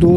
2